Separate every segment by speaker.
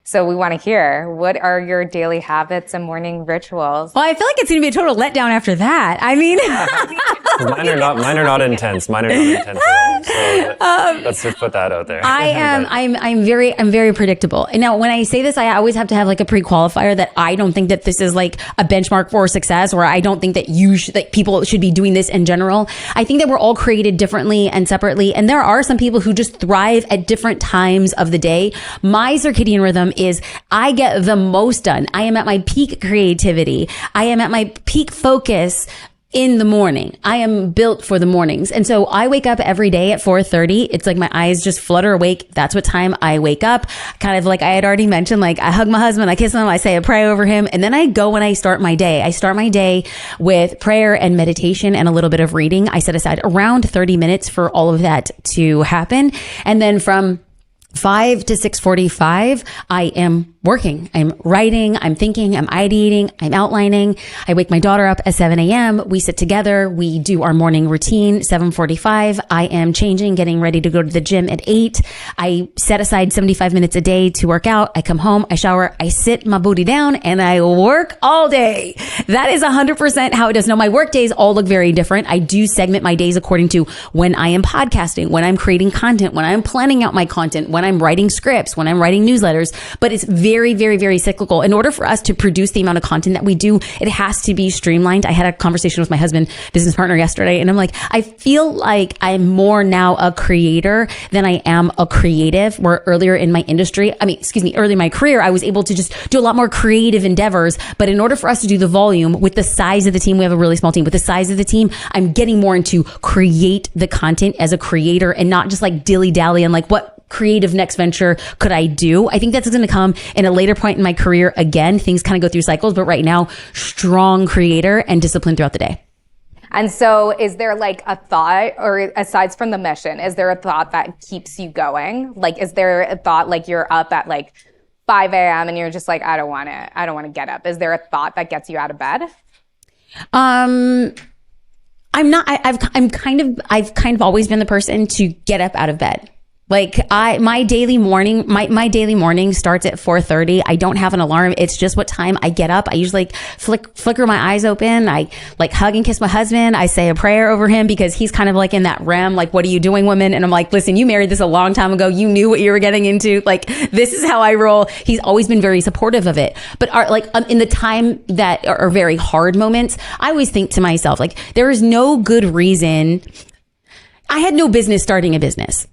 Speaker 1: So we want to hear, what are your daily habits and morning rituals?
Speaker 2: Well, I feel like it's going to be a total letdown after that. I mean,
Speaker 3: mine are not intense. Mine are not intense at all. So let's just put that out there.
Speaker 2: I'm very predictable. And now when I say this, I always have to have like a pre-qualifier that I don't think that this is like a benchmark for success, or I don't think that people should be doing this in general. I think that we're all created differently and separately. And there are some people who just thrive at different times of the day. My circadian rhythm is I get the most done. I am at my peak creativity. I am at my peak focus in the morning. I am built for the mornings. And so I wake up every day at 4:30. It's like my eyes just flutter awake. That's what time I wake up. Kind of like I had already mentioned, like I hug my husband, I kiss him, I say a prayer over him, and then I go and I start my day. I start my day with prayer and meditation and a little bit of reading. I set aside around 30 minutes for all of that to happen. And then from 5 to 6:45, I am working. I'm writing, I'm thinking, I'm ideating, I'm outlining. I wake my daughter up at 7 a.m. We sit together. We do our morning routine, 7:45. I am changing, getting ready to go to the gym at 8. I set aside 75 minutes a day to work out. I come home, I shower, I sit my booty down, and I work all day. That is 100% how it does. Now, my work days all look very different. I do segment my days according to when I am podcasting, when I'm creating content, when I'm planning out my content, when I'm writing scripts, when I'm writing newsletters, but it's very cyclical. In order for us to produce the amount of content that we do, it has to be streamlined. I had a conversation with my husband, business partner, yesterday, and I'm like, I feel like I'm more now a creator than I am a creative, where earlier in my early in my career, I was able to just do a lot more creative endeavors. But in order for us to do the volume with the size of the team, we have a really small team. With the size of the team, I'm getting more into create the content as a creator and not just like dilly-dally and like what creative next venture could I do? I think that's going to come in a later point in my career. Again, things kind of go through cycles, but right now, strong creator and discipline throughout the day.
Speaker 1: And so is there like a thought, or aside from the mission, is there a thought that keeps you going? Like, is there a thought like you're up at like 5 a.m. and you're just like, I don't want to get up. Is there a thought that gets you out of bed?
Speaker 2: I'm not, I've kind of always been the person to get up out of bed. Like my daily morning starts at 4:30. I don't have an alarm. It's just what time I get up. I usually like flicker my eyes open. I like hug and kiss my husband. I say a prayer over him because he's kind of like in that realm. Like, what are you doing, woman? And I'm like, listen, you married this a long time ago. You knew what you were getting into. Like, this is how I roll. He's always been very supportive of it. But in the time that are very hard moments, I always think to myself, like, there is no good reason. I had no business starting a business.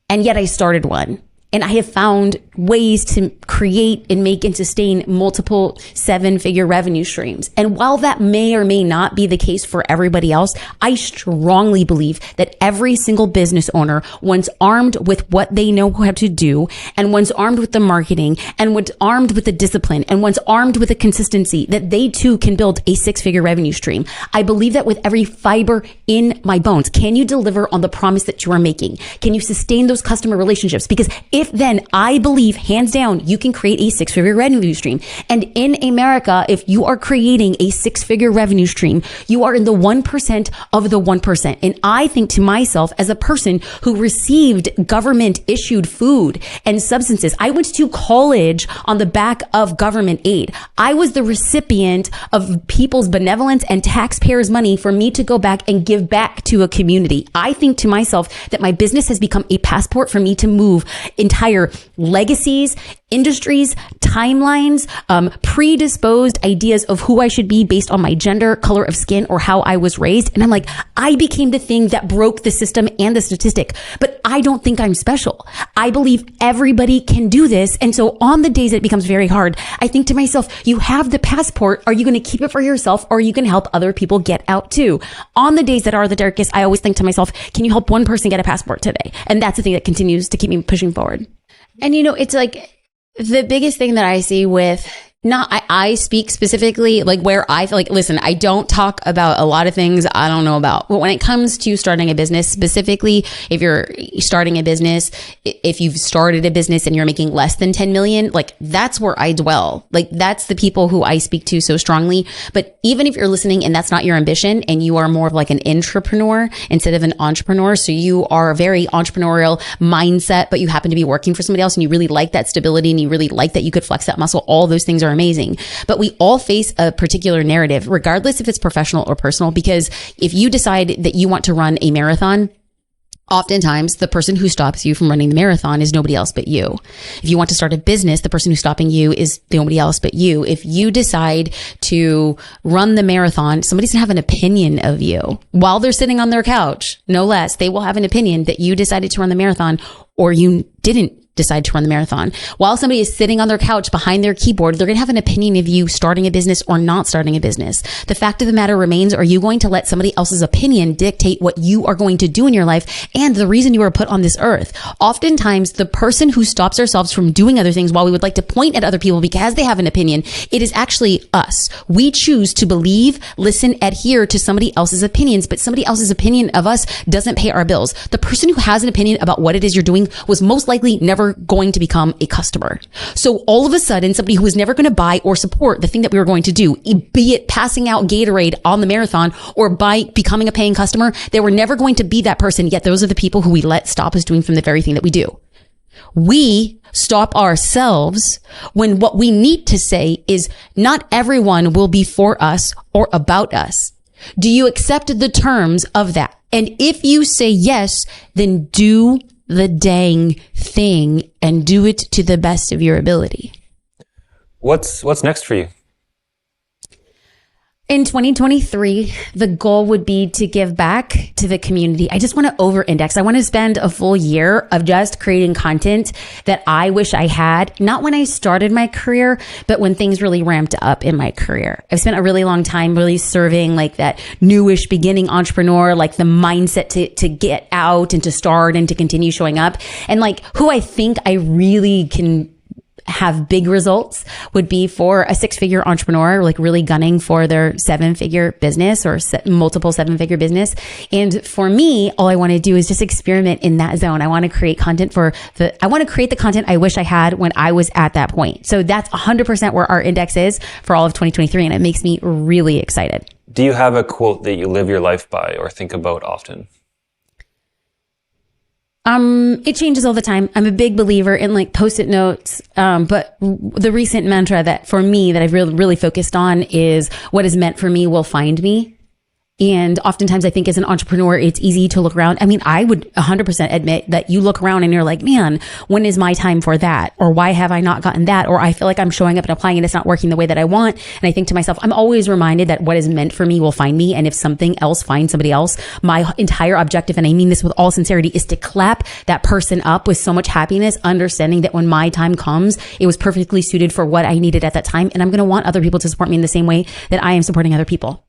Speaker 2: And yet I started one. And I have found ways to create and make and sustain multiple 7-figure revenue streams. And while that may or may not be the case for everybody else, I strongly believe that every single business owner, once armed with what they know how to do, and once armed with the marketing, and once armed with the discipline, and once armed with the consistency, that they too can build a 6-figure revenue stream. I believe that with every fiber in my bones. Can you deliver on the promise that you are making? Can you sustain those customer relationships? Because if then, I believe hands down, you can create a 6-figure revenue stream. And in America, if you are creating a 6-figure revenue stream, you are in the 1% of the 1%. And I think to myself, as a person who received government issued food and substances, I went to college on the back of government aid. I was the recipient of people's benevolence and taxpayers' money for me to go back and give back to a community. I think to myself that my business has become a passport for me to move entire legacies, industries, timelines, predisposed ideas of who I should be based on my gender, color of skin, or how I was raised. And I'm like, I became the thing that broke the system and the statistic, but I don't think I'm special. I believe everybody can do this. And so on the days that it becomes very hard, I think to myself, you have the passport. Are you going to keep it for yourself, or are you going to help other people get out too? On the days that are the darkest, I always think to myself, can you help one person get a passport today? And that's the thing that continues to keep me pushing forward. And it's like the biggest thing that I see with I speak specifically like where I feel like, listen, I don't talk about a lot of things I don't know about. But when it comes to starting a business, specifically, if you're starting a business, if you've started a business and you're making less than 10 million, like that's where I dwell. Like that's the people who I speak to so strongly. But even if you're listening and that's not your ambition and you are more of like an intrapreneur instead of an entrepreneur, so you are a very entrepreneurial mindset, but you happen to be working for somebody else and you really like that stability and you really like that you could flex that muscle, all those things are amazing. But we all face a particular narrative, regardless if it's professional or personal, because if you decide that you want to run a marathon, oftentimes the person who stops you from running the marathon is nobody else but you. If you want to start a business, the person who's stopping you is nobody else but you. If you decide to run the marathon, somebody's gonna have an opinion of you while they're sitting on their couch, no less. They will have an opinion that you decided to run the marathon or you didn't decide to run the marathon. While somebody is sitting on their couch behind their keyboard, they're going to have an opinion of you starting a business or not starting a business. The fact of the matter remains, are you going to let somebody else's opinion dictate what you are going to do in your life and the reason you were put on this earth? Oftentimes, the person who stops ourselves from doing other things while we would like to point at other people because they have an opinion, it is actually us. We choose to believe, listen, adhere to somebody else's opinions, but somebody else's opinion of us doesn't pay our bills. The person who has an opinion about what it is you're doing was most likely never going to become a customer. So all of a sudden, somebody who was never going to buy or support the thing that we were going to do, be it passing out Gatorade on the marathon or by becoming a paying customer, they were never going to be that person. Yet those are the people who we let stop us doing from the very thing that we do. We stop ourselves when what we need to say is not everyone will be for us or about us. Do you accept the terms of that? And if you say yes, then do the dang thing and do it to the best of your ability.
Speaker 3: What's next for you?
Speaker 2: In 2023, the goal would be to give back to the community. I just want to over-index. I want to spend a full year of just creating content that I wish I had, not when I started my career, but when things really ramped up in my career. I've spent a really long time really serving like that newish beginning entrepreneur, like the mindset to get out and to start and to continue showing up. And like who I think I really can have big results would be for a 6-figure entrepreneur, like really gunning for their 7-figure business or multiple 7-figure business. And for me, all I want to do is just experiment in that zone. I want to create content I want to create the content I wish I had when I was at that point. So that's 100% where our index is for all of 2023. And it makes me really excited.
Speaker 3: Do you have a quote that you live your life by or think about often?
Speaker 2: It changes all the time. I'm a big believer in like post-it notes. But the recent mantra that for me that I've really focused on is what is meant for me will find me. And oftentimes I think as an entrepreneur, it's easy to look around. I mean, I would 100% admit that you look around and you're like, man, when is my time for that? Or why have I not gotten that? Or I feel like I'm showing up and applying and it's not working the way that I want. And I think to myself, I'm always reminded that what is meant for me will find me. And if something else finds somebody else, my entire objective, and I mean this with all sincerity, is to clap that person up with so much happiness, understanding that when my time comes, it was perfectly suited for what I needed at that time. And I'm going to want other people to support me in the same way that I am supporting other people.